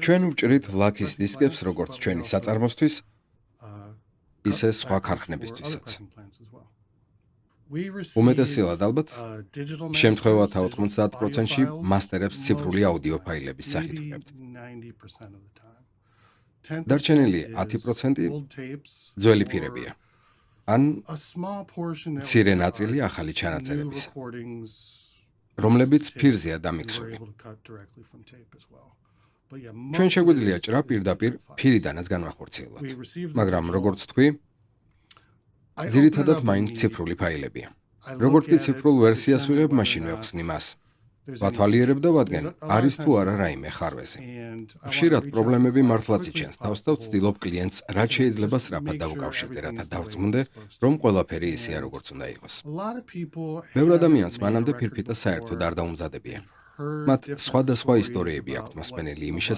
ჩვენ ვჭრით ლაქის დისკებს როგორც ჩვენი საწარმოსთვის, ისე სხვა ქარხნებისთვისაც. უმეტესად ალბათ, შემთხვევათა 90%-ში მასტერებს ციფრული აუდიო ფაილების სახით ვიღებთ. დარჩენილი 10% ძველი ფირებია. ან მცირე ნაწილი ახალი ჩანაწერებისა, რომლებიც ფირზეა დამიქსული. ჩვენ შეგვიძლია ჭრა პირდაპირ ფირიდანაც განვახორციელოთ, მაგრამ როგორც თქვი, ძირითადად მაინც ციფრული ფაილებია. როგორც კი ციფრულ ვერსიას ვიღებ, მაშინვე ვხსნი მას. ვათვალიერებ და ვადგენ, არის თუ არა რაიმე ხარვეზი. ხშირად პრობლემები მართლაც იჩენს თავს და ვცდილობ კლიენტს რაც შეიძლება სწრაფად დავუკავშირდე, რათა დავწმუნდე, რომ ყველაფერი ისეა, როგორც უნდა იყოს. ბევრ ადამიანს მანამდე ფირფიტა საერთოდ არ დაუმზადებიან. მათ სხვადასხვა ისტორიები აქვთ მოსმენელი იმის